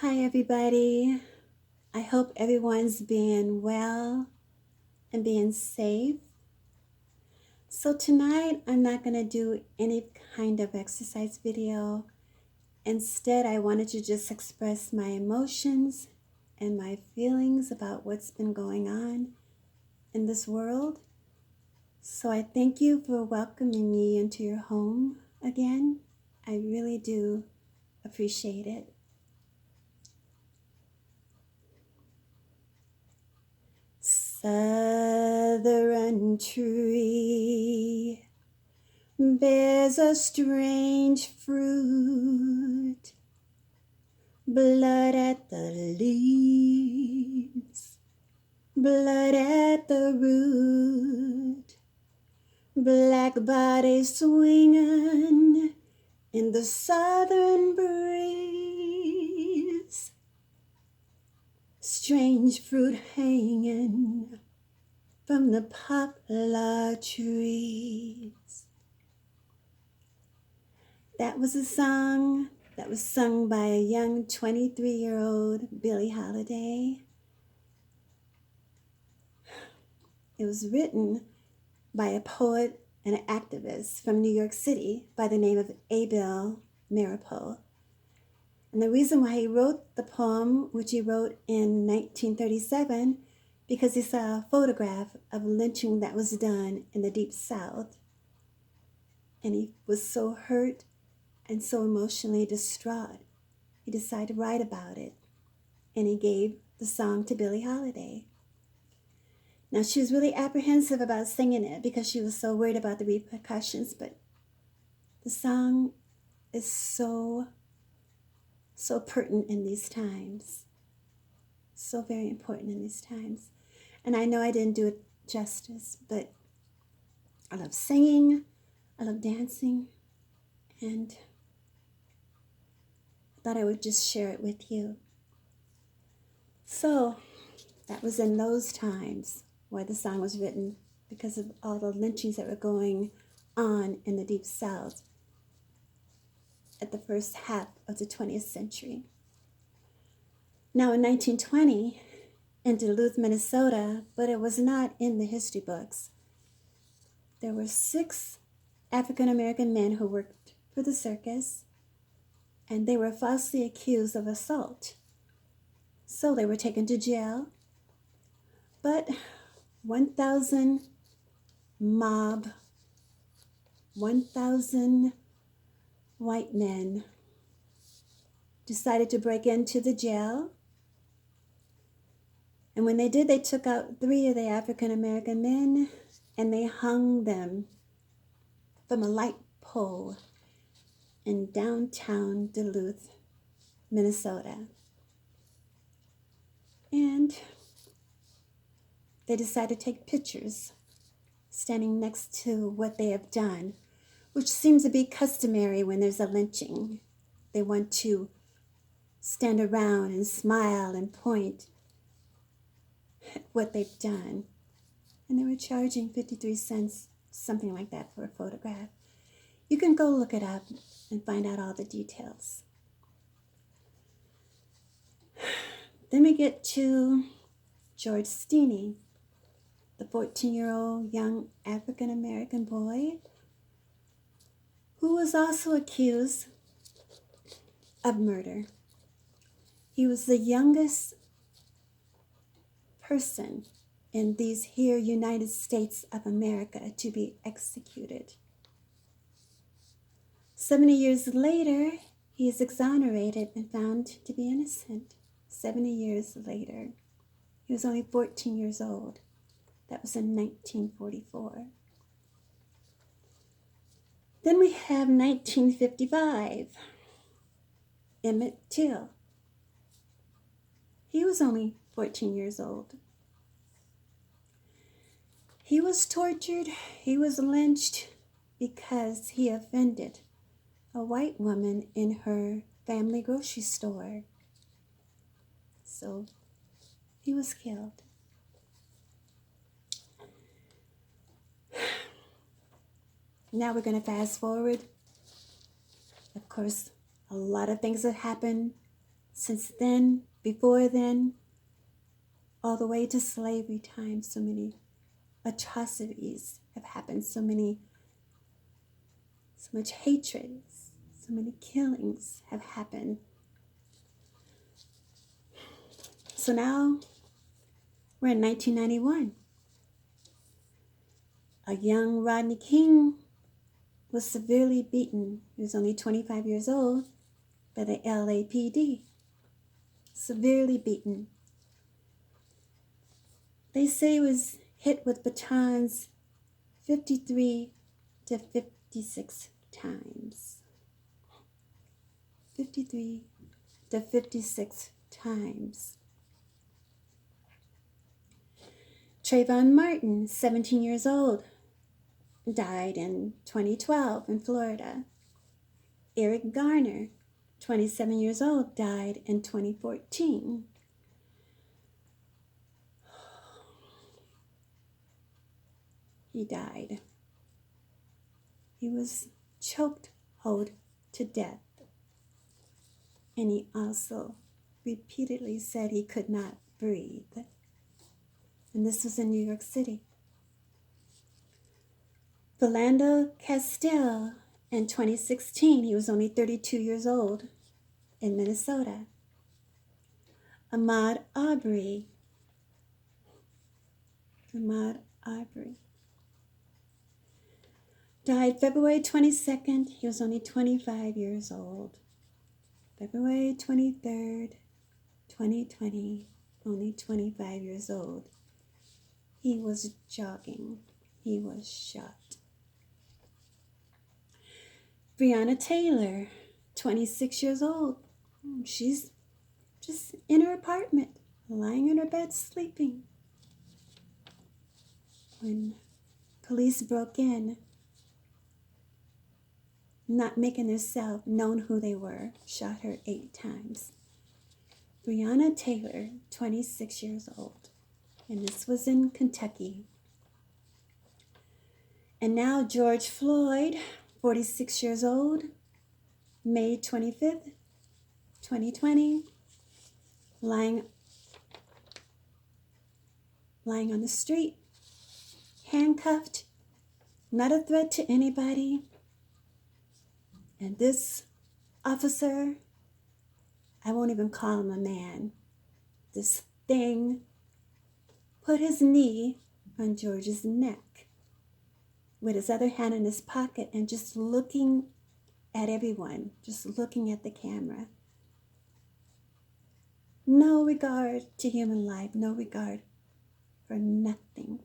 Hi, everybody. I hope everyone's being well and being safe. So, tonight I'm not going to do any kind of exercise video. Instead, I wanted to just express my emotions and my feelings about what's been going on in this world. So, I thank you for welcoming me into your home again. I really do appreciate it. Southern tree bears a strange fruit, blood at the leaves, blood at the root, black body swinging in the southern breeze, strange fruit hanging from the poplar trees. That was a song that was sung by a young 23-year-old Billie Holiday. It was written by a poet and an activist from New York City by the name of Abel Maripol. And the reason why he wrote the poem, which he wrote in 1937, because he saw a photograph of lynching that was done in the Deep South. And he was so hurt and so emotionally distraught, he decided to write about it. And he gave the song to Billie Holiday. Now, she was really apprehensive about singing it because she was so worried about the repercussions, but the song is so pertinent in these times. So very important in these times. And I know I didn't do it justice, but I love singing, I love dancing, and I thought I would just share it with you. So that was in those times why the song was written, because of all the lynchings that were going on in the Deep South at the first half of the 20th century. Now in 1920, in Duluth, Minnesota, but it was not in the history books, there were 6 African-American men who worked for the circus, and they were falsely accused of assault. So they were taken to jail, but 1,000 white men decided to break into the jail. And when they did, they took out 3 of the African-American men and they hung them from a light pole in downtown Duluth, Minnesota. And they decided to take pictures standing next to what they have done, which seems to be customary when there's a lynching. They want to stand around and smile and point at what they've done. And they were charging 53 cents, something like that, for a photograph. You can go look it up and find out all the details. Then we get to George Stinney, the 14-year-old young African-American boy who was also accused of murder. He was the youngest person in these here United States of America to be executed. 70 years later, he is exonerated and found to be innocent. 70 years later. He was only 14 years old. That was in 1944. Then we have 1955. Emmett Till. He was only 14 years old. He was tortured, he was lynched because he offended a white woman in her family grocery store. So he was killed. Now we're going to fast forward. Of course, a lot of things have happened Since then, before then, all the way to slavery time, so many atrocities have happened, so much hatred, so many killings have happened. So now we're in 1991. A young Rodney King was severely beaten. He was only 25 years old by the LAPD. Severely beaten. They say he was hit with batons 53 to 56 times. 53 to 56 times. Trayvon Martin, 17 years old, died in 2012 in Florida. Eric Garner, 27 years old, died in 2014. He died. He was choked hold to death. And he also repeatedly said he could not breathe. And this was in New York City. Philando Castile, in 2016, he was only 32 years old, in Minnesota. Ahmaud Arbery, died February 22nd. He was only 25 years old. February 23rd, 2020, only 25 years old. He was jogging. He was shot. Brianna Taylor, 26 years old. She's just in her apartment, lying in her bed, sleeping, when police broke in, not making themselves known who they were, shot her 8 times. Brianna Taylor, 26 years old, and this was in Kentucky. And now George Floyd, 46 years old, May 25th, 2020, lying on the street, handcuffed, not a threat to anybody. And this officer, I won't even call him a man, this thing put his knee on George's neck with his other hand in his pocket and just looking at everyone, just looking at the camera. No regard to human life, no regard for nothing.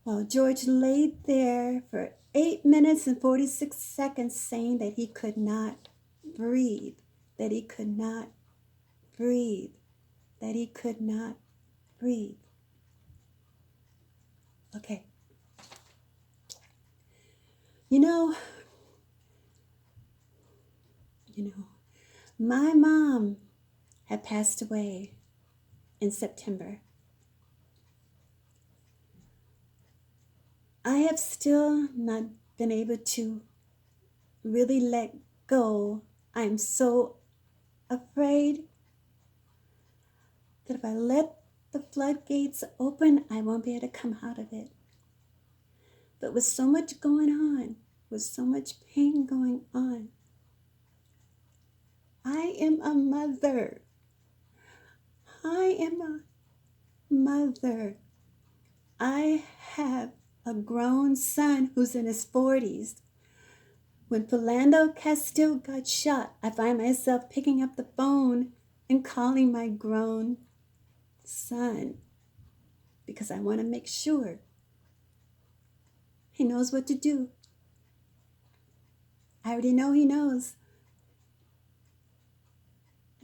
While George laid there for 8 minutes and 46 seconds saying that he could not breathe, that he could not breathe, that he could not breathe. Okay. You know, my mom had passed away in September. I have still not been able to really let go. I'm so afraid that if I let the floodgates open, I won't be able to come out of it. But with so much going on, with so much pain going on, I am a mother. I am a mother. I have a grown son who's in his 40s. When Philando Castile got shot, I find myself picking up the phone and calling my grown son because I want to make sure he knows what to do. I already know he knows.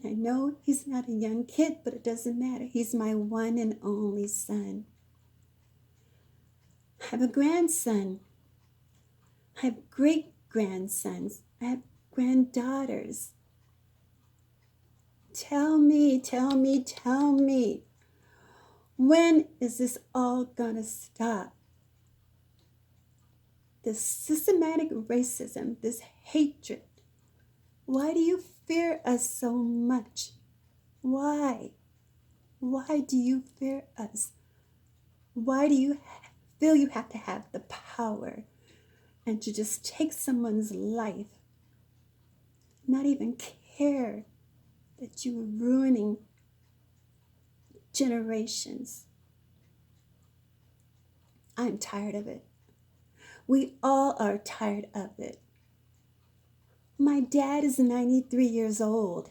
I know he's not a young kid, but it doesn't matter. He's my one and only son. I have a grandson. I have great-grandsons. I have granddaughters. Tell me, when is this all gonna stop? This systematic racism, this hatred, Why do you fear us so much? Why? Why do you fear us? Why do you feel you have to have the power and to just take someone's life, not even care that you were ruining generations? I'm tired of it. We all are tired of it. My dad is 93 years old,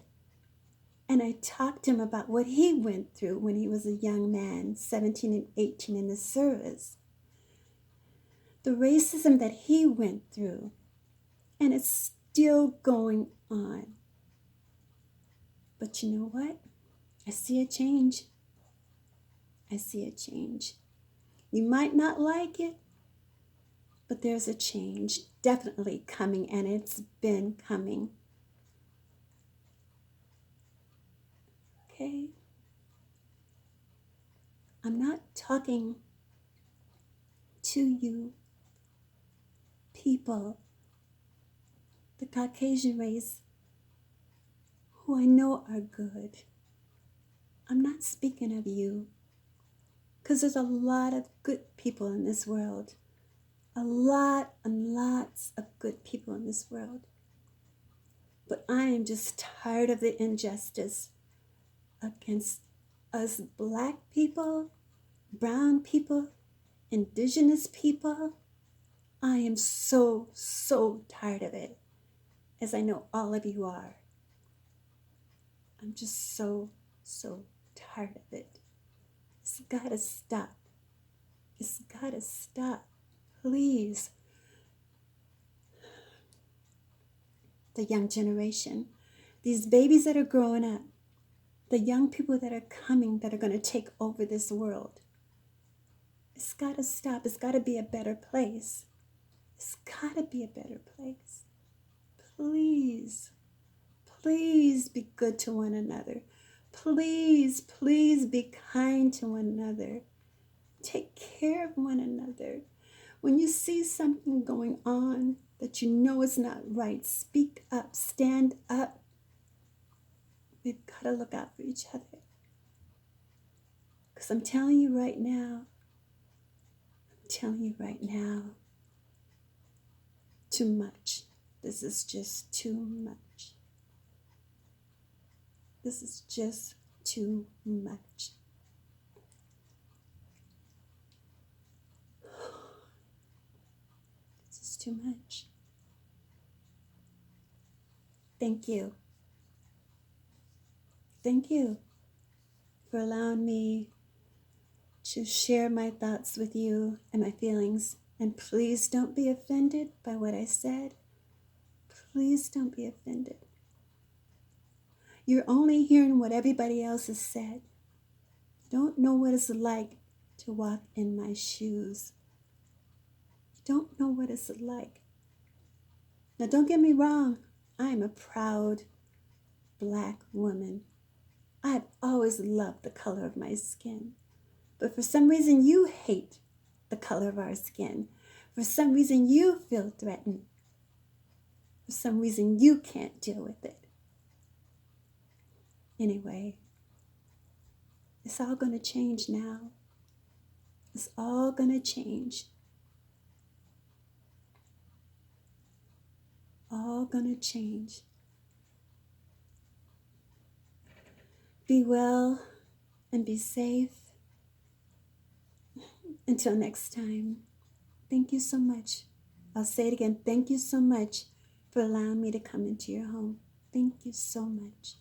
and I talked to him about what he went through when he was a young man, 17 and 18 in the service. The racism that he went through, and it's still going on. But you know what? I see a change. I see a change. You might not like it, but there's a change definitely coming, and it's been coming. Okay? I'm not talking to you people, the Caucasian race, who I know are good. I'm not speaking of you, because there's a lot of good people in this world. A lot and lots of good people in this world. But I am just tired of the injustice against us black people, brown people, indigenous people. I am so, so tired of it, as I know all of you are. I'm just so, so tired of it. It's gotta stop. It's gotta stop. Please. The young generation, these babies that are growing up, the young people that are coming that are going to take over this world. It's got to stop. It's got to be a better place. It's got to be a better place. Please, please be good to one another. Please, please be kind to one another. Take care of one another. When you see something going on that you know is not right, speak up, stand up. We've got to look out for each other. Because I'm telling you right now, too much. This is just too much. This is just too much. This is too much. Thank you. Thank you for allowing me to share my thoughts with you and my feelings. And please don't be offended by what I said. Please don't be offended. You're only hearing what everybody else has said. You don't know what it's like to walk in my shoes. You don't know what it's like. Now, don't get me wrong. I am a proud black woman. I've always loved the color of my skin. But for some reason, you hate the color of our skin. For some reason, you feel threatened. For some reason, you can't deal with it. Anyway, it's all going to change now. It's all going to change. All going to change. Be well and be safe. Until next time, thank you so much. I'll say it again. Thank you so much for allowing me to come into your home. Thank you so much.